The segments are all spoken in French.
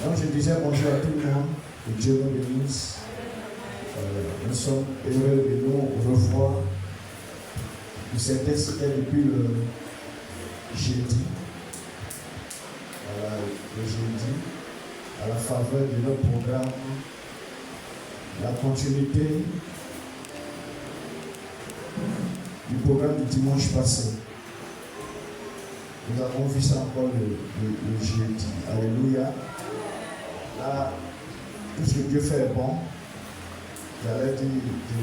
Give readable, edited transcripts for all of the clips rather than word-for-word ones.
Donc je disais bonjour à tout le monde, que Dieu nous bénisse. Nous sommes heureux de nous revoir. C'était depuis le jeudi. Voilà, le jeudi, à la faveur de notre programme, la continuité du programme du dimanche passé. Nous avons vu ça encore le jeudi. Alléluia. Là, tout ce que Dieu fait est bon. Je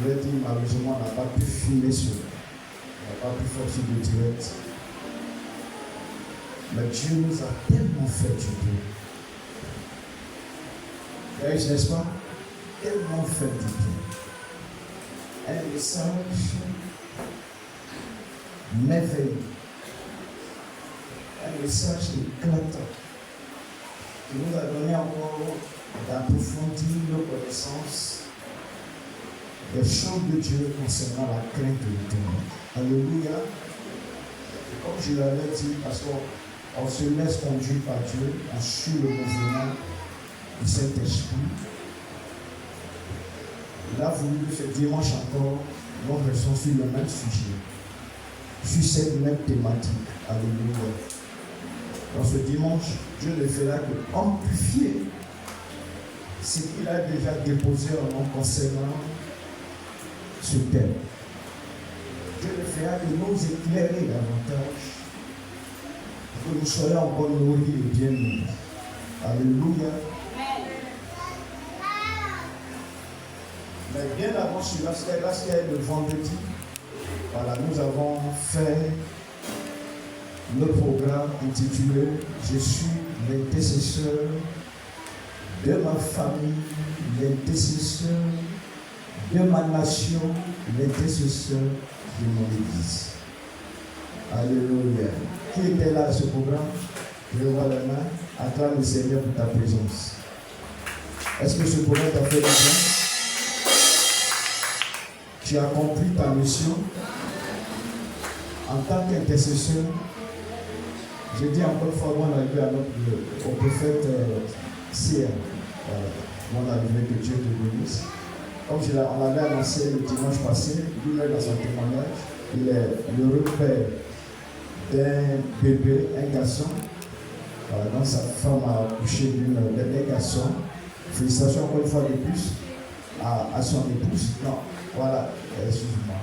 vais dire, malheureusement, on n'a pas pu filmer ça. On n'a pas pu faire sur le direct. Mais Dieu nous a tellement fait du bien. Guys, n'est-ce pas? Tellement fait du bien. Un message merveilleux. Un message éclatant qui nous a donné encore d'approfondir nos connaissances des choses de Dieu concernant la crainte de l'Éternel. Alléluia. Et comme je l'avais dit, parce qu'on se laisse conduire par Dieu, on suit le mouvement du Saint-Esprit. Il a voulu ce dimanche encore, nous restons sur le même sujet, sur cette même thématique. Alléluia. Dans ce dimanche, Dieu ne fera que amplifier ce qu'il a déjà déposé en nous concernant ce thème. Dieu ne fera que nous éclairer davantage, pour que nous soyons encore nourris et bien nourris. Alléluia. Mais bien avant cela, c'était le vendredi. Voilà, nous avons fait le programme intitulé « Je suis l'intercesseur de ma famille, l'intercesseur de ma nation, l'intercesseur de mon église. » Alléluia. Qui était là à ce programme? Je vois la main. Acclame le Seigneur pour ta présence. Est-ce que ce programme t'a fait du bien? Tu as compris ta mission en tant qu'intercesseur. Je dis encore une fois, mon arrivée au prophète Sia. Mon arrivée, que Dieu te bénisse. Comme on l'avait annoncé le dimanche passé, lui-même dans son témoignage, il est le repère d'un bébé, un garçon. Donc sa femme a accouché d'un garçon. Félicitations encore une fois de plus à son épouse. Non, voilà, excuse-moi.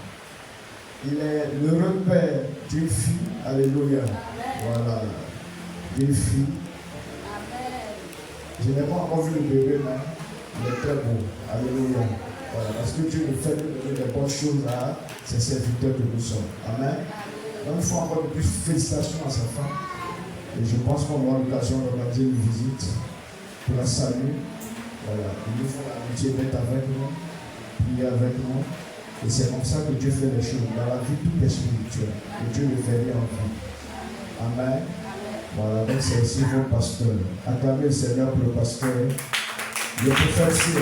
Il est le repère d'une fille. Alléluia. Voilà, d'une fille. Je n'ai pas encore vu le bébé, mais il est très beau. Alléluia. Voilà, parce que Dieu nous fait donner des bonnes choses à ses serviteurs que nous sommes. Amen. Donc il faut encore de plus félicitations à sa femme. Et je pense qu'on aura l'occasion d'organiser une visite pour la saluer. Voilà, il nous faut l'amitié d'être avec nous, prier avec nous. Et c'est comme ça que Dieu fait les choses. Dans la vie, tout est spirituel. Et Dieu le fait en vie. Amen. Voilà, donc c'est ici vos pasteurs. Acclamez le Seigneur pour le pasteur. Le prophète Sia.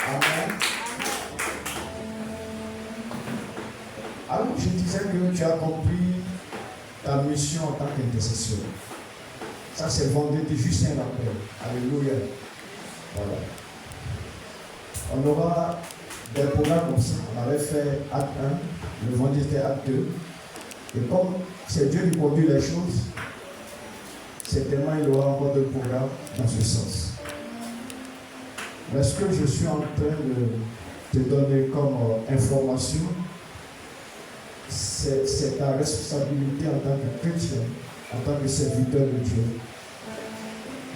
Amen. Alors, je disais que tu as compris ta mission en tant qu'intercesseur. Ça, c'est vendredi, juste un rappel. Alléluia. Voilà. On aura des programmes comme ça. On avait fait acte 1, le vendredi c'était acte 2. Et comme c'est Dieu qui conduit les choses, certainement il y aura encore de programmes dans ce sens. Mais ce que je suis en train de te donner comme information, c'est ta responsabilité en tant que chrétien, en tant que serviteur de Dieu,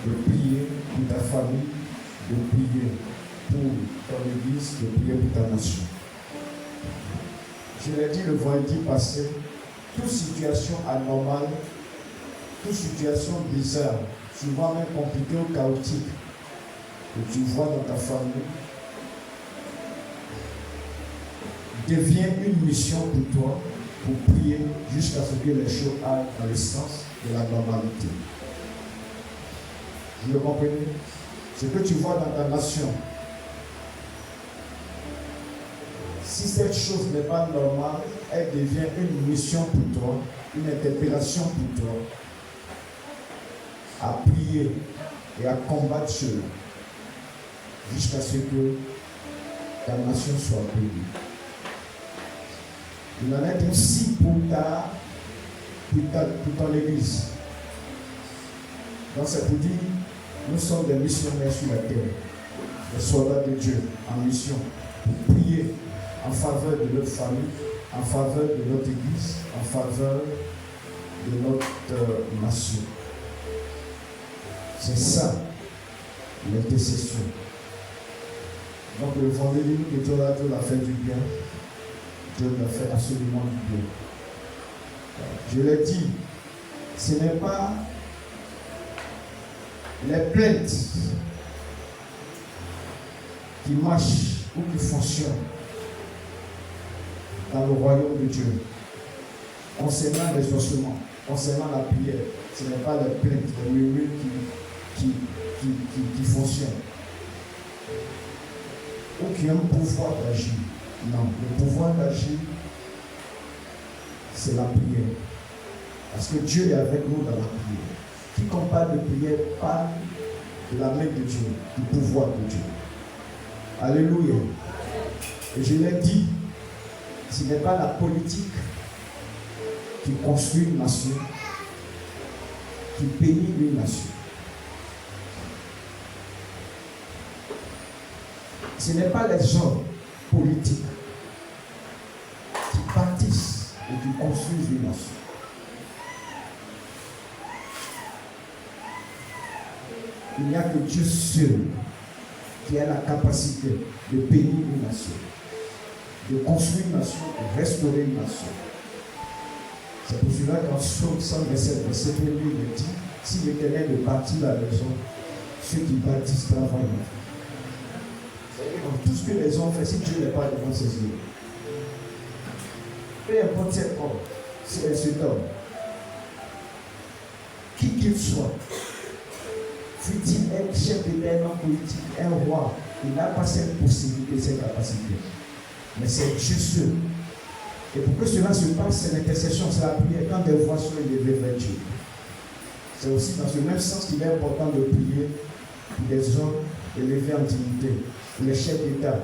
de prier pour ta famille, de prier pour ton église, de prier pour ta nation. Je l'ai dit le vendredi passé, toute situation anormale, toute situation bizarre, souvent même compliquée ou chaotique, que tu vois dans ta famille, devient une mission pour toi, pour prier jusqu'à ce que les choses aillent dans le sens de la normalité. Vous le comprenez? Ce que tu vois dans ta nation, si cette chose n'est pas normale, elle devient une mission pour toi, une interpellation pour toi. à prier et à combattre cela jusqu'à ce que ta nation soit bénie. Il en est ainsi pour ton église. Donc c'est pour dire, nous sommes des missionnaires sur la terre, des soldats de Dieu en mission, pour prier en faveur de notre famille, en faveur de notre église, en faveur de notre nation. C'est ça, l'intercession. Donc le vendredi que Dieu l'a fait du bien, Dieu l'a fait absolument du bien. Je l'ai dit, ce n'est pas les plaintes qui marchent ou qui fonctionnent dans le royaume de Dieu. Concernant l'exaucement, concernant la prière, ce n'est pas les plaintes, les murmures qui fonctionnent ou qui ont le pouvoir d'agir. Non, le pouvoir d'agir, c'est la prière. Parce que Dieu est avec nous dans la prière. Quiconque parle de prière parle de la main de Dieu, du pouvoir de Dieu. Alléluia. Et je l'ai dit, ce n'est pas la politique qui construit une nation, qui bénit une nation. Ce n'est pas les hommes politiques qui bâtissent et qui construisent une nation. Il n'y a que Dieu seul qui a la capacité de bénir une nation, de construire une nation, de restaurer une nation. C'est pour cela qu'en Psaume 127, verset 1, il dit, si l'Éternel ne bâtit la maison, ceux qui bâtissent travaillent. Donc, tout ce que les hommes font, si Dieu n'est pas devant ses yeux, peu importe cet homme, cet homme, qui qu'il soit, fut-il un chef d'État, un homme politique, un roi, il n'a pas cette possibilité, cette capacité. Mais c'est Dieu seul. Et pour que cela se passe, c'est l'intercession, c'est la prière. Quand des voix sont élevées vers Dieu. C'est aussi dans ce même sens qu'il est important de prier pour des hommes élevés en dignité, pour les chefs d'État,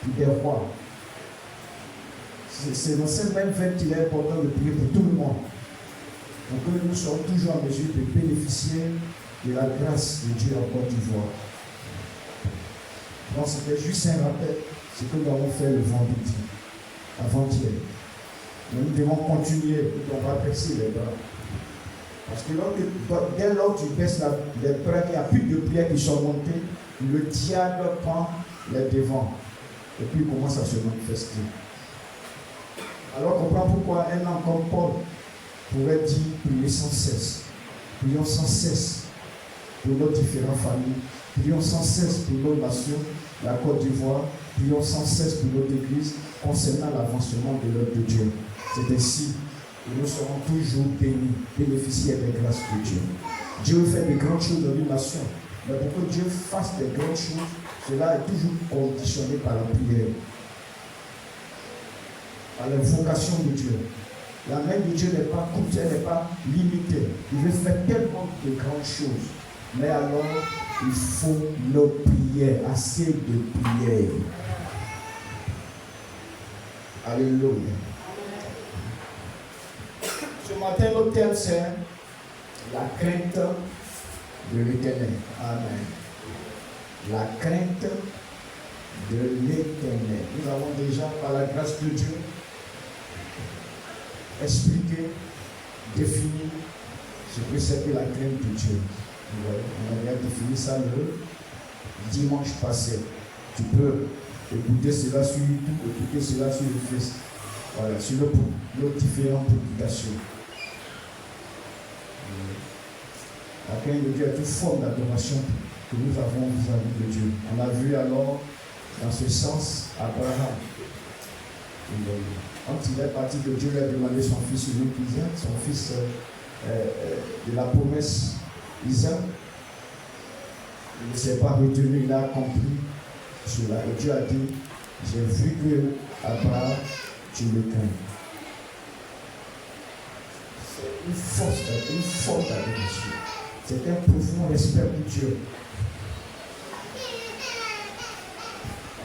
pour des rois. C'est dans cette même veine qu'il est important de prier pour tout le monde. Donc que nous soyons toujours en mesure de bénéficier de la grâce de Dieu en Côte d'Ivoire. Donc c'était juste un rappel, ce que nous avons fait le vendredi, avant-hier. Mais nous devons continuer, on va baisser les bras. Parce que dès lors que tu baisses les bras, il n'y a plus de prières qui sont montées, le diable prend les devants. Et puis il commence à se manifester. Alors on comprend pourquoi un homme comme Paul pourrait dire prier sans cesse. Prions sans cesse pour nos différentes familles. Prions sans cesse pour nos nations, la Côte d'Ivoire. Prions sans cesse pour notre Église concernant l'avancement de l'œuvre de Dieu. C'est ainsi que nous serons toujours bénis, bénéficiaires des grâces de Dieu. Dieu fait de grandes choses dans une nation. Mais pour que Dieu fasse de grandes choses, cela est toujours conditionné par la prière, par l'invocation de Dieu. La main de Dieu n'est pas courte, elle n'est pas limitée. Il veut faire tellement de grandes choses. Mais alors, il faut nos prières, assez de prières. Alléluia. Ce matin, notre thème, c'est la crainte de l'Éternel. Amen. La crainte de l'Éternel. Nous avons déjà, par la grâce de Dieu, expliqué, défini ce que c'est que la crainte de Dieu. On a défini ça le dimanche passé. Tu peux écouter cela sur YouTube, écouter cela sur le Facebook. Voilà, sur nos différentes publications. La crainte de Dieu est une forme d'adoration que nous avons vis-à-vis de Dieu. On a vu alors, dans ce sens, Abraham. Quand il est parti, que Dieu lui a demandé son fils unique Isaac, son fils de la promesse Isaac, il ne s'est pas retenu, il a compris cela. Et Dieu a dit, j'ai vu que Abraham, tu le crains. C'est une force d'adoration. C'est un profond respect pour Dieu.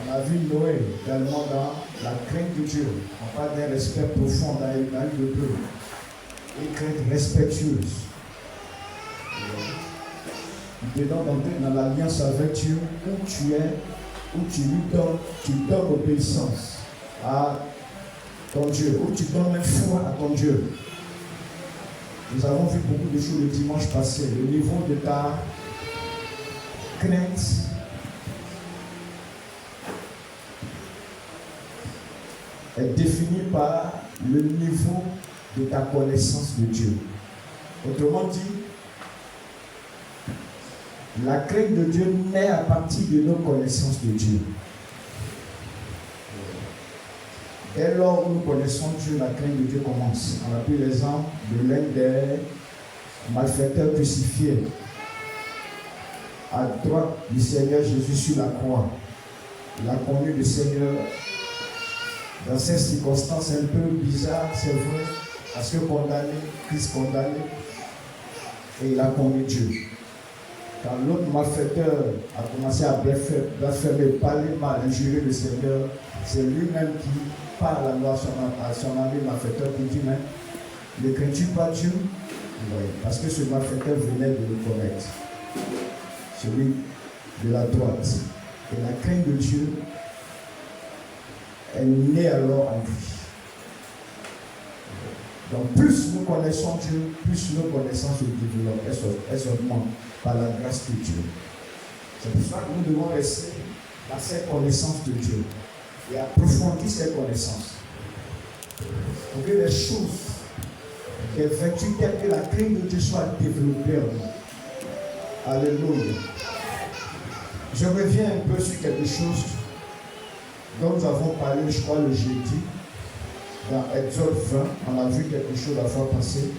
On a vu Noé également dans la crainte de Dieu. On parle d'un respect profond dans le Dieu. Une crainte respectueuse. Dedans d'entrer dans l'alliance avec Dieu, où tu es, où tu donnes obéissance à ton Dieu, où tu donnes foi à ton Dieu. Nous avons vu beaucoup de choses le dimanche passé. Le niveau de ta crainte est défini par le niveau de ta connaissance de Dieu. Autrement dit, la crainte de Dieu naît à partir de nos connaissances de Dieu. Dès lors où nous connaissons Dieu, la crainte de Dieu commence. On a pris l'exemple de l'un des malfaiteurs crucifiés à droite du Seigneur Jésus sur la croix. Il a connu le Seigneur dans ces circonstances un peu bizarres, c'est vrai, parce que condamné, Christ condamné, et il a connu Dieu. Quand l'autre malfaiteur a commencé à blasphémer, parler mal, injurer le Seigneur, c'est lui-même qui parle à son ami malfaiteur pour dire, mais ne crains-tu pas Dieu? Oui, parce que ce malfaiteur venait de le connaître, celui de la droite. Et la crainte de Dieu est née alors en lui. Donc plus nous connaissons Dieu, plus nos connaissances se développent, elles s'augmentent par la grâce de Dieu. C'est pour ça que nous devons rester dans cette connaissance de Dieu et approfondir cette connaissance. Pour que les choses, les vertus telles que la crainte de Dieu soient développées en nous. Alléluia. Je reviens un peu sur quelque chose dont nous avons parlé, je crois, le jeudi. Dans Exode 20, on a vu quelque chose la fois passée.